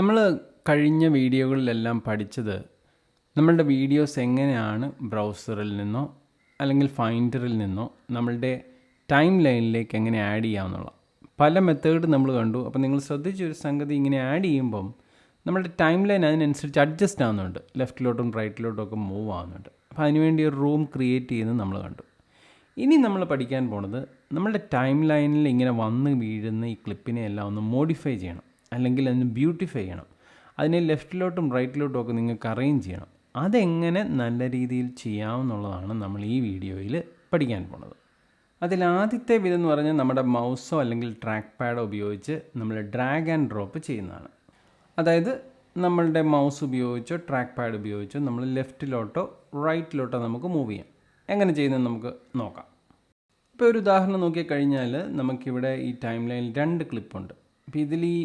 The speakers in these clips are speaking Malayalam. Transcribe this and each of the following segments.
നമ്മൾ കഴിഞ്ഞ വീഡിയോകളിലെല്ലാം പഠിച്ചത് നമ്മളുടെ വീഡിയോസ് എങ്ങനെയാണ് ബ്രൗസറിൽ നിന്നോ അല്ലെങ്കിൽ ഫൈൻഡറിൽ നിന്നോ നമ്മളുടെ ടൈം ലൈനിലേക്ക് എങ്ങനെ ആഡ് ചെയ്യാമെന്നുള്ള പല മെത്തേഡ് നമ്മൾ കണ്ടു. അപ്പോൾ നിങ്ങൾ ശ്രദ്ധിച്ചൊരു സംഗതി, ഇങ്ങനെ ആഡ് ചെയ്യുമ്പം നമ്മളുടെ ടൈം ലൈൻ അതിനനുസരിച്ച് അഡ്ജസ്റ്റ് ആവുന്നുണ്ട്, ലെഫ്റ്റിലോട്ടും റൈറ്റിലോട്ടും ഒക്കെ മൂവ് ആവുന്നുണ്ട്. അപ്പോൾ അതിനുവേണ്ടി ഒരു റൂം ക്രിയേറ്റ് ചെയ്യുന്നത് നമ്മൾ കണ്ടു. ഇനി നമ്മൾ പഠിക്കാൻ പോണത് നമ്മളുടെ ടൈം ലൈനിൽ ഇങ്ങനെ വന്ന് വീഴുന്ന ഈ ക്ലിപ്പിനെ എല്ലാം ഒന്ന് മോഡിഫൈ ചെയ്യണം, അല്ലെങ്കിൽ അതിന് ബ്യൂട്ടിഫൈ ചെയ്യണം. അതിനെ ലെഫ്റ്റിലോട്ടും റൈറ്റിലോട്ടും ഒക്കെ നിങ്ങൾക്ക് അറേഞ്ച് ചെയ്യണം. അതെങ്ങനെ നല്ല രീതിയിൽ ചെയ്യാമെന്നുള്ളതാണ് നമ്മൾ ഈ വീഡിയോയിൽ പഠിക്കാൻ പോണത്. അതിലാദ്യത്തെ വിധം എന്ന് പറഞ്ഞാൽ നമ്മുടെ മൗസോ അല്ലെങ്കിൽ ട്രാക്ക് പാഡോ ഉപയോഗിച്ച് നമ്മൾ ഡ്രാഗ് ആൻഡ് ഡ്രോപ്പ് ചെയ്യുന്നതാണ്. അതായത് നമ്മളുടെ മൗസ് ഉപയോഗിച്ചോ ട്രാക്ക് പാഡ് ഉപയോഗിച്ചോ നമ്മൾ ലെഫ്റ്റിലോട്ടോ റൈറ്റിലോട്ടോ നമുക്ക് മൂവ് ചെയ്യാം. എങ്ങനെ ചെയ്യുന്നത് നമുക്ക് നോക്കാം. ഇപ്പോൾ ഒരു ഉദാഹരണം നോക്കിക്കഴിഞ്ഞാൽ നമുക്കിവിടെ ഈ ടൈം ലൈനിൽ 2 ക്ലിപ്പുണ്ട്. അപ്പോൾ ഇതിൽ ഈ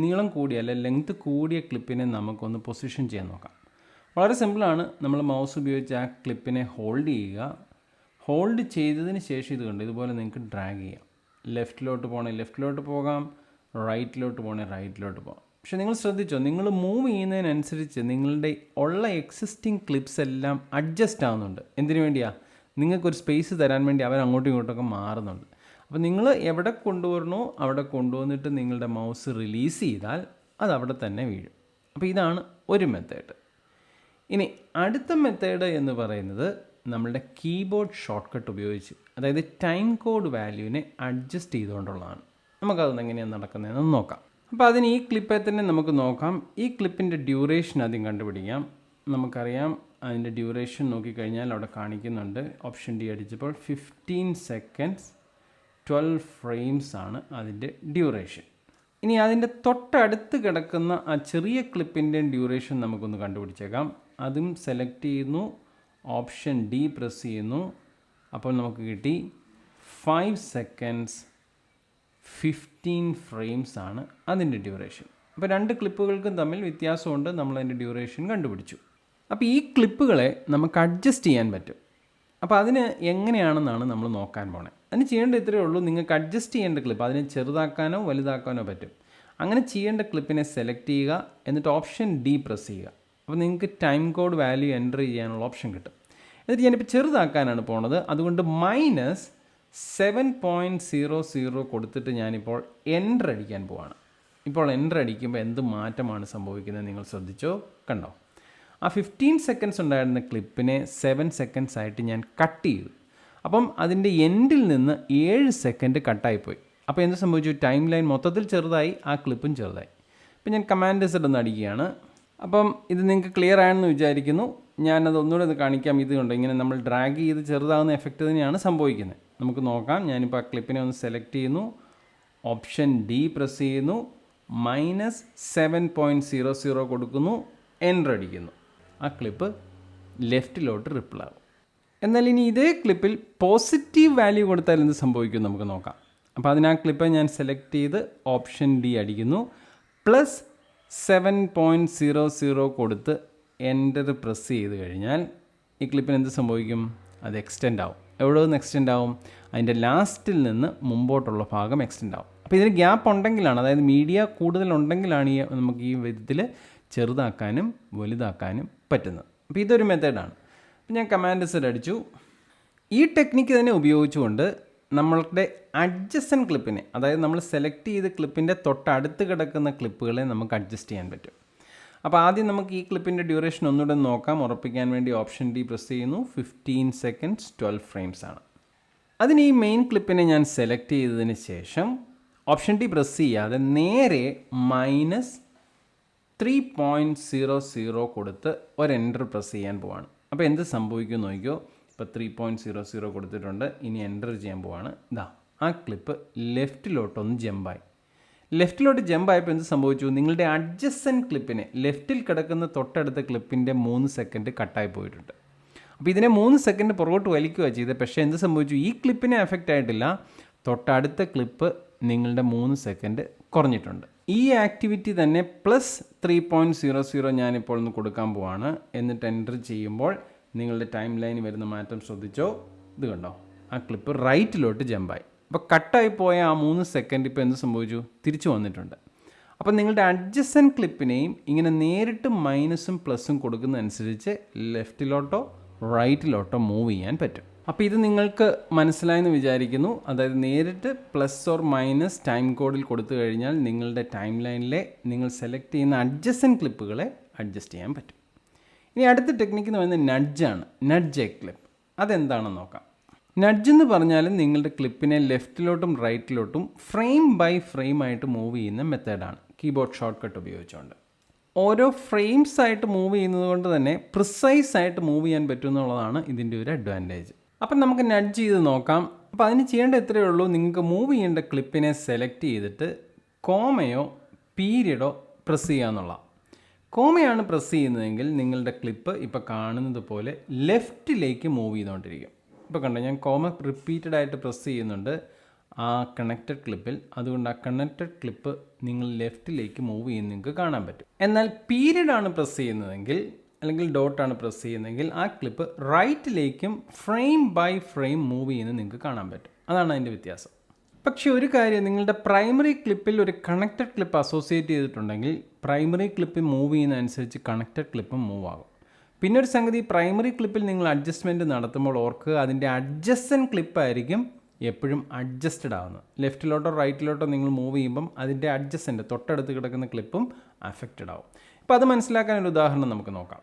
നീളം കൂടിയ അല്ലെ ലെങ്ത് കൂടിയ ക്ലിപ്പിനെ നമുക്കൊന്ന് പൊസിഷൻ ചെയ്യാൻ നോക്കാം. വളരെ സിമ്പിളാണ്. നമ്മൾ മൗസ് ഉപയോഗിച്ച് ആ ക്ലിപ്പിനെ ഹോൾഡ് ചെയ്യുക. ഹോൾഡ് ചെയ്തതിന് ശേഷം ഇത് കണ്ട് ഇതുപോലെ നിങ്ങൾക്ക് ഡ്രാഗ് ചെയ്യാം. ലെഫ്റ്റിലോട്ട് പോകണേ ലെഫ്റ്റിലോട്ട് പോകാം, റൈറ്റിലോട്ട് പോകണേ റൈറ്റിലോട്ട് പോകാം. പക്ഷേ നിങ്ങൾ ശ്രദ്ധിച്ചോ, നിങ്ങൾ മൂവ് ചെയ്യുന്നതിനനുസരിച്ച് നിങ്ങളുടെ ഉള്ള എക്സിസ്റ്റിംഗ് ക്ലിപ്സ് എല്ലാം അഡ്ജസ്റ്റ് ആവുന്നുണ്ട്. എന്തിനു വേണ്ടിയാണ്? നിങ്ങൾക്കൊരു സ്പേസ് തരാൻ വേണ്ടി അവർ അങ്ങോട്ടും ഇങ്ങോട്ടൊക്കെ മാറുന്നുണ്ട്. അപ്പോൾ നിങ്ങൾ എവിടെ കൊണ്ടുവരണോ അവിടെ കൊണ്ടുവന്നിട്ട് നിങ്ങളുടെ മൗസ് റിലീസ് ചെയ്താൽ അത് അവിടെ തന്നെ വീഴും. അപ്പോൾ ഇതാണ് ഒരു മെത്തേഡ്. ഇനി അടുത്ത മെത്തേഡ് എന്ന് പറയുന്നത് നമ്മളുടെ കീബോർഡ് ഷോർട്ട് കട്ട് ഉപയോഗിച്ച്, അതായത് ടൈം കോഡ് വാല്യൂവിനെ അഡ്ജസ്റ്റ് ചെയ്തുകൊണ്ടുള്ളതാണ്. നമുക്കത് എങ്ങനെയാണ് നടക്കുന്നതെന്ന് നോക്കാം. അപ്പോൾ അതിന് ഈ ക്ലിപ്പെ തന്നെ നമുക്ക് നോക്കാം. ഈ ക്ലിപ്പിൻ്റെ ഡ്യൂറേഷൻ ആദ്യം കണ്ടുപിടിക്കാം. നമുക്കറിയാം അതിൻ്റെ ഡ്യൂറേഷൻ നോക്കിക്കഴിഞ്ഞാൽ അവിടെ കാണിക്കുന്നുണ്ട്. ഓപ്ഷൻ ഡി അടിച്ചപ്പോൾ 15 സെക്കൻഡ്സ് 12 ഫ്രെയിംസ് ആണ് അതിൻ്റെ ഡ്യൂറേഷൻ. ഇനി അതിൻ്റെ തൊട്ടടുത്ത് കിടക്കുന്ന ആ ചെറിയ ക്ലിപ്പിൻ്റെ ഡ്യൂറേഷൻ നമുക്കൊന്ന് കണ്ടുപിടിച്ചേക്കാം. അതും സെലക്ട് ചെയ്യുന്നു, ഓപ്ഷൻ ഡി പ്രസ് ചെയ്യുന്നു. അപ്പോൾ നമുക്ക് കിട്ടി 5 സെക്കൻഡ്സ് 15 ഫ്രെയിംസ് ആണ് അതിൻ്റെ ഡ്യൂറേഷൻ. അപ്പോൾ 2 ക്ലിപ്പുകൾക്കും തമ്മിൽ വ്യത്യാസമുണ്ട്. നമ്മളതിൻ്റെ ഡ്യൂറേഷൻ കണ്ടുപിടിച്ചു. അപ്പോൾ ഈ ക്ലിപ്പുകളെ നമുക്ക് അഡ്ജസ്റ്റ് ചെയ്യാൻ പറ്റും. അപ്പോൾ അതിന് എങ്ങനെയാണെന്നാണ് നമ്മൾ നോക്കാൻ പോണേ. അതിന് ചെയ്യേണ്ട ഇത്രയേ ഉള്ളൂ. നിങ്ങൾക്ക് അഡ്ജസ്റ്റ് ചെയ്യേണ്ട ക്ലിപ്പ് അതിനെ ചെറുതാക്കാനോ വലുതാക്കാനോ പറ്റും. അങ്ങനെ ചെയ്യേണ്ട ക്ലിപ്പിനെ സെലക്ട് ചെയ്യുക, എന്നിട്ട് ഓപ്ഷൻ ഡി പ്രസ് ചെയ്യുക. അപ്പോൾ നിങ്ങൾക്ക് ടൈം കോഡ് വാല്യൂ എൻ്റർ ചെയ്യാനുള്ള ഓപ്ഷൻ കിട്ടും. എന്നിട്ട് ഞാനിപ്പോൾ ചെറുതാക്കാനാണ് പോണത്. അതുകൊണ്ട് -7.00 കൊടുത്തിട്ട് ഞാനിപ്പോൾ എൻ്റർ അടിക്കാൻ പോവാണ്. ഇപ്പോൾ എൻ്റർ അടിക്കുമ്പോൾ എന്ത് മാറ്റമാണ് സംഭവിക്കുന്നത് നിങ്ങൾ ശ്രദ്ധിച്ചോ? കണ്ടോ? ആ 15 സെക്കൻഡ്സ് ഉണ്ടായിരുന്ന ക്ലിപ്പിനെ 7 സെക്കൻഡ്സ് ആയിട്ട് ഞാൻ കട്ട് ചെയ്തു. അപ്പം അതിൻ്റെ എൻഡിൽ നിന്ന് 7 സെക്കൻഡ് കട്ടായിപ്പോയി. അപ്പോൾ എന്ത് സംഭവിച്ചു? ടൈം ലൈൻ മൊത്തത്തിൽ ചെറുതായി, ആ ക്ലിപ്പും ചെറുതായി. ഇപ്പം ഞാൻ കമാൻഡ് സെറ്റ് ഒന്ന് അടിക്കുകയാണ്. അപ്പം ഇത് നിങ്ങൾക്ക് ക്ലിയർ ആണെന്ന് വിചാരിക്കുന്നു. ഞാനത് ഒന്നുകൂടെ ഒന്ന് കാണിക്കാം. ഇതുകൊണ്ട് ഇങ്ങനെ നമ്മൾ ഡ്രാഗ് ചെയ്ത് ചെറുതാകുന്ന എഫക്റ്റ് തന്നെയാണ് സംഭവിക്കുന്നത്. നമുക്ക് നോക്കാം. ഞാനിപ്പോൾ ആ ക്ലിപ്പിനെ ഒന്ന് സെലക്ട് ചെയ്യുന്നു, ഓപ്ഷൻ ഡി പ്രസ് ചെയ്യുന്നു, -7.00 കൊടുക്കുന്നു, എൻ്റർ അടിക്കുന്നു. ആ ക്ലിപ്പ് ലെഫ്റ്റിലോട്ട് റിപ്പിൾ ആകും. എന്നാൽ ഇനി ഇതേ ക്ലിപ്പിൽ പോസിറ്റീവ് വാല്യൂ കൊടുത്താൽ എന്ത് സംഭവിക്കും നമുക്ക് നോക്കാം. അപ്പോൾ അതിന് ആ ക്ലിപ്പ് ഞാൻ സെലക്ട് ചെയ്ത് ഓപ്ഷൻ ഡി അടിക്കുന്നു, +7.00 കൊടുത്ത് എൻ്റർ പ്രസ് ചെയ്ത് കഴിഞ്ഞാൽ ഈ ക്ലിപ്പിന് എന്ത് സംഭവിക്കും? അത് എക്സ്റ്റെൻഡ് ആവും. എവിടെ നിന്ന് എക്സ്റ്റെൻഡ് ആവും? അതിൻ്റെ ലാസ്റ്റിൽ നിന്ന് മുമ്പോട്ടുള്ള ഭാഗം എക്സ്റ്റെൻഡ് ആവും. അപ്പോൾ ഇതിന് ഗ്യാപ്പ് ഉണ്ടെങ്കിലാണ്, അതായത് മീഡിയ കൂടുതലുണ്ടെങ്കിലാണ് നമുക്ക് ഈ വിധത്തിൽ ചെറുതാക്കാനും വലുതാക്കാനും പറ്റുന്നത്. അപ്പോൾ ഇതൊരു മെത്തേഡാണ്. അപ്പോൾ ഞാൻ കമാൻഡ് സെറ്റ് അടിച്ചു. ഈ ടെക്നിക്ക് തന്നെ ഉപയോഗിച്ചുകൊണ്ട് നമ്മളുടെ അഡ്ജസ്റ്റൻറ്റ് ക്ലിപ്പിനെ, അതായത് നമ്മൾ സെലക്ട് ചെയ്ത ക്ലിപ്പിൻ്റെ തൊട്ടടുത്ത് കിടക്കുന്ന ക്ലിപ്പുകളെ നമുക്ക് അഡ്ജസ്റ്റ് ചെയ്യാൻ പറ്റും. അപ്പോൾ ആദ്യം നമുക്ക് ഈ ക്ലിപ്പിൻ്റെ ഡ്യൂറേഷൻ ഒന്നുകൂടെ നോക്കാം. ഉറപ്പിക്കാൻ വേണ്ടി ഓപ്ഷൻ ഡി പ്രസ് ചെയ്യുന്നു. 15 സെക്കൻഡ്സ് 12 ഫ്രെയിംസ് ആണ്. അതിന് ഈ മെയിൻ ക്ലിപ്പിനെ ഞാൻ സെലക്ട് ചെയ്തതിന് ശേഷം ഓപ്ഷൻ ഡി പ്രസ് ചെയ്യാതെ നേരെ -3.00 കൊടുത്ത് ഒരു എൻ്റർ പ്രസ് ചെയ്യാൻ പോവാണ്. അപ്പോൾ എന്ത് സംഭവിക്കും നോക്കിയോ? ഇപ്പോൾ 3.00 കൊടുത്തിട്ടുണ്ട്. ഇനി എൻ്റർ ചെയ്യാൻ പോവാണ്. ഇതാ ആ ക്ലിപ്പ് ലെഫ്റ്റിലോട്ടൊന്ന് ജമ്പായി. ലെഫ്റ്റിലോട്ട് ജമ്പായപ്പോൾ എന്ത് സംഭവിച്ചു? നിങ്ങളുടെ അഡ്ജസ്റ്റൻറ്റ് ക്ലിപ്പിനെ, ലെഫ്റ്റിൽ കിടക്കുന്ന തൊട്ടടുത്ത ക്ലിപ്പിൻ്റെ 3 സെക്കൻഡ് കട്ടായി പോയിട്ടുണ്ട്. അപ്പോൾ ഇതിനെ 3 സെക്കൻഡ് പുറകോട്ട് വലിക്കുക ചെയ്തത്. പക്ഷേ എന്ത് സംഭവിച്ചു? ഈ ക്ലിപ്പിനെ എഫക്റ്റ് ആയിട്ടില്ല. തൊട്ടടുത്ത ക്ലിപ്പ് നിങ്ങളുടെ 3 സെക്കൻഡ് കുറഞ്ഞിട്ടുണ്ട്. ഈ ആക്ടിവിറ്റി തന്നെ +3.00 ഞാനിപ്പോൾ ഒന്ന് കൊടുക്കാൻ പോവാണ്. എന്നിട്ട് എൻ്റർ ചെയ്യുമ്പോൾ നിങ്ങളുടെ ടൈം ലൈനിൽ വരുന്ന മാറ്റം ശ്രദ്ധിച്ചോ? ഇത് കണ്ടോ? ആ ക്ലിപ്പ് റൈറ്റിലോട്ട് ജമ്പായി. അപ്പോൾ കട്ടായി പോയ ആ 3 സെക്കൻഡ് ഇപ്പോൾ എന്ത് സംഭവിച്ചു? തിരിച്ചു വന്നിട്ടുണ്ട്. അപ്പം നിങ്ങളുടെ അഡ്ജസൻറ്റ് ക്ലിപ്പിനെയും ഇങ്ങനെ നേരിട്ട് മൈനസും പ്ലസും കൊടുക്കുന്നതനുസരിച്ച് ലെഫ്റ്റിലോട്ടോ റൈറ്റിലോട്ടോ മൂവ് ചെയ്യാൻ പറ്റും. അപ്പോൾ ഇത് നിങ്ങൾക്ക് മനസ്സിലായെന്ന് വിചാരിക്കുന്നു. അതായത് നേരിട്ട് പ്ലസ് ഓർ മൈനസ് ടൈം കോഡിൽ കൊടുത്തു കഴിഞ്ഞാൽ നിങ്ങളുടെ ടൈം ലൈനിലെ നിങ്ങൾ സെലക്ട് ചെയ്യുന്ന അഡ്ജസൻറ്റ് ക്ലിപ്പുകളെ അഡ്ജസ്റ്റ് ചെയ്യാൻ പറ്റും. ഇനി അടുത്ത ടെക്നിക്ക് എന്ന് പറയുന്നത് നഡ്ജാണ്. Nudge A clip. അതെന്താണെന്ന് നോക്കാം. നഡ്ജ് എന്ന് പറഞ്ഞാൽ നിങ്ങളുടെ ക്ലിപ്പിനെ ലെഫ്റ്റിലോട്ടും റൈറ്റിലോട്ടും ഫ്രെയിം ബൈ ഫ്രെയിം ആയിട്ട് മൂവ് ചെയ്യുന്ന മെത്തേഡാണ്, കീബോർഡ് ഷോർട്ട് കട്ട് ഉപയോഗിച്ചുകൊണ്ട്. ഓരോ ഫ്രെയിംസ് ആയിട്ട് മൂവ് ചെയ്യുന്നത് കൊണ്ട് തന്നെ പ്രിസൈസ് ആയിട്ട് മൂവ് ചെയ്യാൻ പറ്റും എന്നുള്ളതാണ് ഇതിൻ്റെ ഒരു അഡ്വാൻറ്റേജ്. അപ്പം നമുക്ക് നഡ്ജ് ചെയ്ത് നോക്കാം. അപ്പോൾ അതിന് ചെയ്യേണ്ട ഇത്രയേ ഉള്ളൂ. നിങ്ങൾക്ക് മൂവ് ചെയ്യേണ്ട ക്ലിപ്പിനെ സെലക്ട് ചെയ്തിട്ട് കോമയോ പീരിയഡോ പ്രസ് ചെയ്യുക എന്നുള്ള. കോമയാണ് പ്രസ് ചെയ്യുന്നതെങ്കിൽ നിങ്ങളുടെ ക്ലിപ്പ് ഇപ്പോൾ കാണുന്നത് പോലെ ലെഫ്റ്റിലേക്ക് മൂവ് ചെയ്തുകൊണ്ടിരിക്കും. ഇപ്പോൾ കണ്ടോ, ഞാൻ കോമ റിപ്പീറ്റഡ് ആയിട്ട് പ്രസ് ചെയ്യുന്നുണ്ട് ആ കണക്റ്റഡ് ക്ലിപ്പിൽ. അതുകൊണ്ട് ആ കണക്റ്റഡ് ക്ലിപ്പ് നിങ്ങൾ ലെഫ്റ്റിലേക്ക് മൂവ് ചെയ്യുന്ന നിങ്ങൾക്ക് കാണാൻ പറ്റും. എന്നാൽ പീരിയഡാണ് പ്രസ് ചെയ്യുന്നതെങ്കിൽ അല്ലെങ്കിൽ ഡോട്ടാണ് പ്രസ് ചെയ്യുന്നതെങ്കിൽ ആ ക്ലിപ്പ് റൈറ്റിലേക്കും ഫ്രെയിം ബൈ ഫ്രെയിം മൂവ് ചെയ്യുന്നത് നിങ്ങൾക്ക് കാണാൻ പറ്റും. അതാണ് അതിൻ്റെ വ്യത്യാസം. പക്ഷേ ഒരു കാര്യം, നിങ്ങളുടെ പ്രൈമറി ക്ലിപ്പിൽ ഒരു കണക്റ്റഡ് ക്ലിപ്പ് അസോസിയേറ്റ് ചെയ്തിട്ടുണ്ടെങ്കിൽ പ്രൈമറി ക്ലിപ്പ് മൂവ് ചെയ്യുന്നതനുസരിച്ച് കണക്റ്റഡ് ക്ലിപ്പും മൂവ് ആകും. പിന്നെ ഒരു സംഗതി, പ്രൈമറി ക്ലിപ്പിൽ നിങ്ങൾ അഡ്ജസ്റ്റ്മെൻറ്റ് നടത്തുമ്പോൾ ഓർക്കുക, അതിൻ്റെ അഡ്ജസ്റ്റൻറ്റ് ക്ലിപ്പായിരിക്കും എപ്പോഴും അഡ്ജസ്റ്റഡ് ആവുന്നത്. ലെഫ്റ്റിലോട്ടോ റൈറ്റിലോട്ടോ നിങ്ങൾ മൂവ് ചെയ്യുമ്പം അതിൻ്റെ അഡ്ജസ്റ്റൻ്റ് തൊട്ടടുത്ത് കിടക്കുന്ന ക്ലിപ്പും അഫക്റ്റഡ് ആവും. ഇപ്പോൾ അത് മനസ്സിലാക്കാനൊരു ഉദാഹരണം നമുക്ക് നോക്കാം.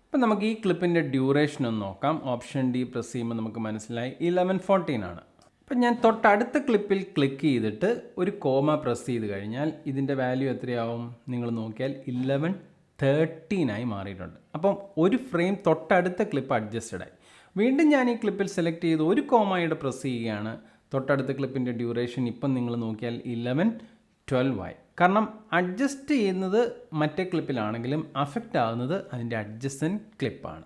ഇപ്പം നമുക്ക് ഈ ക്ലിപ്പിൻ്റെ ഡ്യൂറേഷൻ ഒന്ന് നോക്കാം. ഓപ്ഷൻ ഡി പ്രസ് ചെയ്യുമ്പോൾ നമുക്ക് മനസ്സിലായി 11:14 ആണ്. അപ്പം ഞാൻ തൊട്ടടുത്ത ക്ലിപ്പിൽ ക്ലിക്ക് ചെയ്തിട്ട് ഒരു കോമ പ്രസ് ചെയ്ത് കഴിഞ്ഞാൽ ഇതിൻ്റെ വാല്യൂ എത്രയാവും നിങ്ങൾ നോക്കിയാൽ 11:13 മാറിയിട്ടുണ്ട്. അപ്പം ഒരു ഫ്രെയിം തൊട്ടടുത്ത ക്ലിപ്പ് അഡ്ജസ്റ്റഡ് ആയി. വീണ്ടും ഞാൻ ഈ ക്ലിപ്പിൽ സെലക്ട് ചെയ്ത് ഒരു കോമയുടെ പ്രസ് ചെയ്യുകയാണ്. തൊട്ടടുത്ത ക്ലിപ്പിൻ്റെ ഡ്യൂറേഷൻ ഇപ്പം നിങ്ങൾ നോക്കിയാൽ 11:12 ആയി. കാരണം അഡ്ജസ്റ്റ് ചെയ്യുന്നത് മറ്റേ ക്ലിപ്പിലാണെങ്കിലും അഫക്റ്റ് ആകുന്നത് അതിൻ്റെ അഡ്ജസ്റ്റൻറ്റ് ക്ലിപ്പാണ്.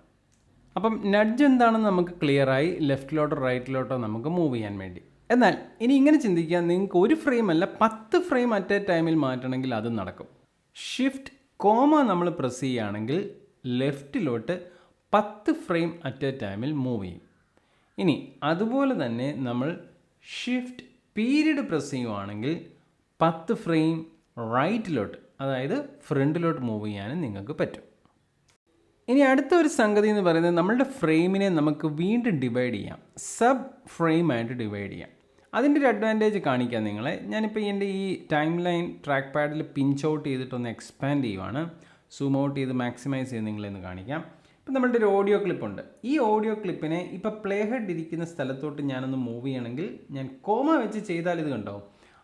അപ്പം നഡ്ജ് എന്താണെന്ന് നമുക്ക് ക്ലിയറായി. ലെഫ്റ്റിലോട്ടോ റൈറ്റിലോട്ടോ നമുക്ക് മൂവ് ചെയ്യാൻ വേണ്ടി. എന്നാൽ ഇനി ഇങ്ങനെ ചിന്തിക്കുക, നിങ്ങൾക്ക് ഒരു ഫ്രെയിം അല്ല 10 ഫ്രെയിം അറ്റ് എ ടൈമിൽ മാറ്റണമെങ്കിൽ അത് നടക്കും. ഷിഫ്റ്റ് കോമ നമ്മൾ പ്രസ് ചെയ്യുകയാണെങ്കിൽ ലെഫ്റ്റിലോട്ട് 10 ഫ്രെയിം അറ്റ് എ ടൈമിൽ മൂവ് ചെയ്യും. ഇനി അതുപോലെ തന്നെ നമ്മൾ ഷിഫ്റ്റ് പീരീഡ് പ്രസ് ചെയ്യുകയാണെങ്കിൽ 10 ഫ്രെയിം റൈറ്റിലോട്ട്, അതായത് ഫ്രണ്ടിലോട്ട് മൂവ് ചെയ്യാനും നിങ്ങൾക്ക് പറ്റും. ഇനി അടുത്ത ഒരു സംഗതി എന്ന് പറയുന്നത്, നമ്മളുടെ ഫ്രെയിമിനെ നമുക്ക് വീണ്ടും ഡിവൈഡ് ചെയ്യാം, സബ് ഫ്രെയിമായിട്ട് ഡിവൈഡ് ചെയ്യാം. അതിൻ്റെ ഒരു അഡ്വാൻറ്റേജ് കാണിക്കാം നിങ്ങളെ. ഞാനിപ്പോൾ എൻ്റെ ഈ ടൈം ലൈൻ ട്രാക്ക് പാഡിൽ പിഞ്ച് ഔട്ട് ചെയ്തിട്ടൊന്ന് എക്സ്പാൻഡ് ചെയ്യുവാണ്. സൂം ഔട്ട് ചെയ്ത് മാക്സിമൈസ് ചെയ്ത് നിങ്ങളെന്ന് കാണിക്കാം. ഇപ്പം നമ്മളുടെ ഒരു ഓഡിയോ ക്ലിപ്പുണ്ട്. ഈ ഓഡിയോ ക്ലിപ്പിനെ ഇപ്പോൾ പ്ലേ ഹെഡ് ഇരിക്കുന്ന സ്ഥലത്തോട്ട് ഞാനൊന്ന് മൂവ് ചെയ്യണമെങ്കിൽ ഞാൻ കോമ വെച്ച് ചെയ്താൽ ഇത് കണ്ടോ,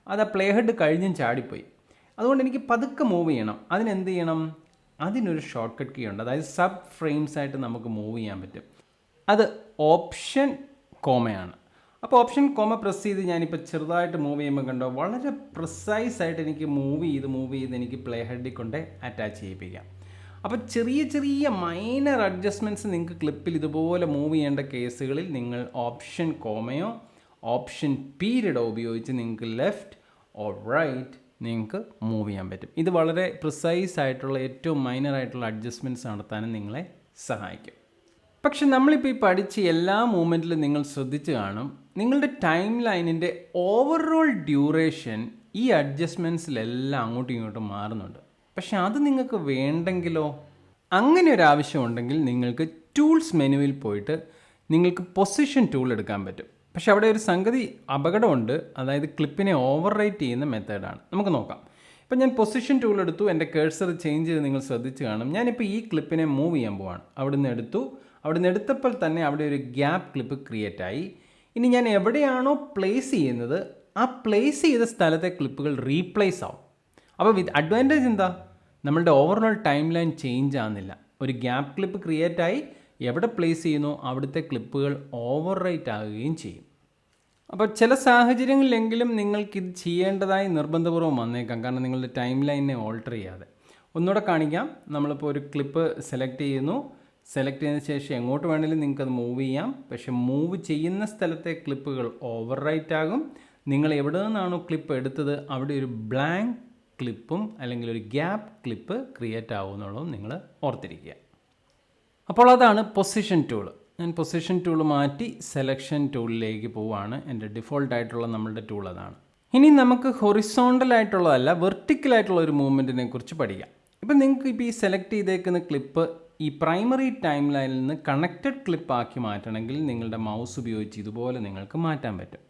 അത് ആ പ്ലേ ഹെഡ് കഴിഞ്ഞും ചാടിപ്പോയി. അതുകൊണ്ട് എനിക്ക് പതുക്കെ മൂവ് ചെയ്യണം. അതിനെന്ത് ചെയ്യണം? അതിനൊരു ഷോർട്ട് കട്ട് കീ ഉണ്ട്. അതായത് സബ് ഫ്രെയിംസ് ആയിട്ട് നമുക്ക് മൂവ് ചെയ്യാൻ പറ്റും. അത് ഓപ്ഷൻ കോമയാണ്. അപ്പോൾ ഓപ്ഷൻ കോമ പ്രസ് ചെയ്ത് ഞാനിപ്പോൾ ചെറുതായിട്ട് മൂവ് ചെയ്യുമ്പോൾ കണ്ടോ, വളരെ പ്രിസൈസ് ആയിട്ട് എനിക്ക് മൂവ് ചെയ്ത് എനിക്ക് പ്ലേ ഹെഡിൽ കൊണ്ട് അറ്റാച്ച് ചെയ്യിപ്പിക്കാം. അപ്പോൾ ചെറിയ ചെറിയ മൈനർ അഡ്ജസ്റ്റ്മെൻറ്റ്സ് നിങ്ങൾക്ക് ക്ലിപ്പിൽ ഇതുപോലെ മൂവ് ചെയ്യേണ്ട കേസുകളിൽ നിങ്ങൾ ഓപ്ഷൻ കോമയോ ഓപ്ഷൻ പീരിയഡോ ഉപയോഗിച്ച് നിങ്ങൾക്ക് ലെഫ്റ്റ് ഓർ റൈറ്റ് നിങ്ങൾക്ക് മൂവ് ചെയ്യാൻ പറ്റും. ഇത് വളരെ പ്രിസൈസ് ആയിട്ടുള്ള ഏറ്റവും മൈനർ ആയിട്ടുള്ള അഡ്ജസ്റ്റ്മെൻറ്റ്സ് നടത്താനും നിങ്ങളെ സഹായിക്കും. പക്ഷെ നമ്മളിപ്പോൾ ഈ പഠിച്ച എല്ലാ മൂവ്മെൻറ്റിലും നിങ്ങൾ ശ്രദ്ധിച്ച് കാണും, നിങ്ങളുടെ ടൈം ലൈനിൻ്റെ ഓവറോൾ ഡ്യൂറേഷൻ ഈ അഡ്ജസ്റ്റ്മെൻറ്റ്സിലെല്ലാം അങ്ങോട്ടും ഇങ്ങോട്ടും മാറുന്നുണ്ട്. പക്ഷെ അത് നിങ്ങൾക്ക് വേണ്ടെങ്കിലോ? അങ്ങനെ ഒരു ആവശ്യമുണ്ടെങ്കിൽ നിങ്ങൾക്ക് ടൂൾസ് മെനുവിൽ പോയിട്ട് നിങ്ങൾക്ക് പൊസിഷൻ ടൂൾ എടുക്കാൻ പറ്റും. പക്ഷെ അവിടെ ഒരു സംഗതി അപകടമുണ്ട്. അതായത് ക്ലിപ്പിനെ ഓവർ റൈറ്റ് ചെയ്യുന്ന മെത്തേഡാണ്. നമുക്ക് നോക്കാം. ഇപ്പം ഞാൻ പൊസിഷൻ ടൂൾ എടുത്തു. എൻ്റെ കേഴ്സർ ചേഞ്ച് ചെയ്ത് നിങ്ങൾ ശ്രദ്ധിച്ച് കാണും. ഞാനിപ്പോൾ ഈ ക്ലിപ്പിനെ മൂവ് ചെയ്യാൻ പോവാണ്. അവിടുന്ന് എടുത്തപ്പോൾ തന്നെ അവിടെ ഒരു ഗ്യാപ്പ് ക്ലിപ്പ് ക്രിയേറ്റ് ആയി. ഇനി ഞാൻ എവിടെയാണോ പ്ലേസ് ചെയ്യുന്നത് ആ പ്ലേസ് ചെയ്ത സ്ഥലത്തെ ക്ലിപ്പുകൾ റീപ്ലേസ് ആവും. അപ്പോൾ അഡ്വാൻറ്റേജ് എന്താ? നമ്മളുടെ ഓവറോൾ ടൈം ലൈൻ ചേഞ്ച് ആകുന്നില്ല. ഒരു ഗ്യാപ്പ് ക്ലിപ്പ് ക്രിയേറ്റ് ആയി, എവിടെ പ്ലേസ് ചെയ്യുന്നു അവിടുത്തെ ക്ലിപ്പുകൾ ഓവർ റൈറ്റ് ആകുകയും ചെയ്യും. അപ്പോൾ ചില സാഹചര്യങ്ങളിലെങ്കിലും നിങ്ങൾക്കിത് ചെയ്യേണ്ടതായി നിർബന്ധപൂർവ്വം വന്നേക്കാം. കാരണം നിങ്ങളുടെ ടൈം ലൈനിനെ ഓൾട്ടർ ചെയ്യാതെ. ഒന്നുകൂടെ കാണിക്കാം. നമ്മളിപ്പോൾ ഒരു ക്ലിപ്പ് സെലക്ട് ചെയ്തതിന് ശേഷം എങ്ങോട്ട് വേണമെങ്കിലും നിങ്ങൾക്കത് മൂവ് ചെയ്യാം. പക്ഷേ മൂവ് ചെയ്യുന്ന സ്ഥലത്തെ ക്ലിപ്പുകൾ ഓവർ റൈറ്റ് ആകും. നിങ്ങൾ എവിടെ നിന്നാണോ ക്ലിപ്പ് എടുത്തത് അവിടെ ഒരു ബ്ലാങ്ക് ക്ലിപ്പും അല്ലെങ്കിൽ ഒരു ഗ്യാപ്പ് ക്ലിപ്പ് ക്രിയേറ്റ് ആകുമെന്നുള്ളതും നിങ്ങൾ ഓർത്തിരിക്കുക. അപ്പോൾ അതാണ് പൊസിഷൻ ടൂൾ. ഞാൻ പൊസിഷൻ ടൂൾ മാറ്റി സെലക്ഷൻ ടൂളിലേക്ക് പോവുകയാണ്. എൻ്റെ ഡിഫോൾട്ടായിട്ടുള്ള നമ്മളുടെ ടൂൾ അതാണ്. ഇനി നമുക്ക് ഹൊറിസോണ്ടൽ ആയിട്ടുള്ളതല്ല വെർട്ടിക്കൽ ആയിട്ടുള്ള ഒരു മൂവ്മെൻറ്റിനെ കുറിച്ച് പഠിക്കാം. ഇപ്പം നിങ്ങൾക്ക് ഇപ്പോൾ ഈ സെലക്ട് ചെയ്തേക്കുന്ന ക്ലിപ്പ് ഈ പ്രൈമറി ടൈം ലൈനിൽ നിന്ന് കണക്റ്റഡ് ക്ലിപ്പ് ആക്കി മാറ്റണമെങ്കിൽ നിങ്ങളുടെ മൗസ് ഉപയോഗിച്ച് ഇതുപോലെ നിങ്ങൾക്ക് മാറ്റാൻ പറ്റും.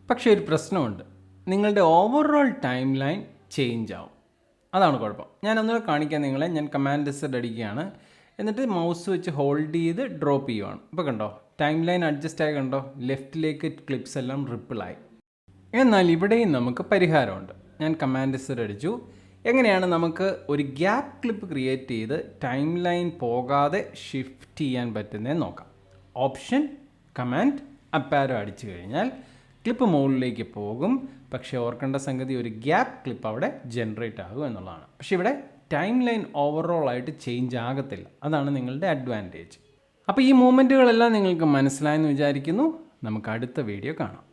പക്ഷേ ഒരു പ്രശ്നമുണ്ട്, നിങ്ങളുടെ ഓവറോൾ ടൈം ലൈൻ ചേഞ്ച് ആവും. അതാണ് കുഴപ്പം. ഞാൻ ഒന്നുകൂടെ കാണിക്കാൻ നിങ്ങളെ. ഞാൻ കമാൻഡ് Z അടിക്കുകയാണ്, എന്നിട്ട് മൗസ് വെച്ച് ഹോൾഡ് ചെയ്ത് ഡ്രോപ്പ് ചെയ്യുവാണ്. ഇപ്പോൾ കണ്ടോ ടൈം ലൈൻ അഡ്ജസ്റ്റ് ആയി, കണ്ടോ ലെഫ്റ്റിലേക്ക് ക്ലിപ്സ് എല്ലാം റിപ്പിളായി. എന്നാൽ ഇവിടെയും നമുക്ക് പരിഹാരമുണ്ട്. ഞാൻ കമാൻഡ് Z അടിച്ചു. എങ്ങനെയാണ് നമുക്ക് ഒരു ഗ്യാപ്പ് ക്ലിപ്പ് ക്രിയേറ്റ് ചെയ്ത് ടൈം ലൈൻ പോകാതെ ഷിഫ്റ്റ് ചെയ്യാൻ പറ്റുന്നതെന്ന് നോക്കാം. ഓപ്ഷൻ കമാൻഡ് അപ്പ് ആരോ അടിച്ചു കഴിഞ്ഞാൽ ക്ലിപ്പ് മുകളിലേക്ക് പോകും. പക്ഷേ ഓർക്കേണ്ട സംഗതി, ഒരു ഗ്യാപ്പ് ക്ലിപ്പ് അവിടെ ജനറേറ്റ് ആകും എന്നുള്ളതാണ്. പക്ഷേ ഇവിടെ ടൈം ലൈൻ ഓവറോൾ ആയിട്ട് ചേഞ്ച് ആകത്തില്ല. അതാണ് നിങ്ങളുടെ അഡ്വാൻറ്റേജ്. അപ്പോൾ ഈ മൂവ്മെൻറ്റുകളെല്ലാം നിങ്ങൾക്ക് മനസ്സിലായെന്ന് വിചാരിക്കുന്നു. നമുക്ക് അടുത്ത വീഡിയോ കാണാം.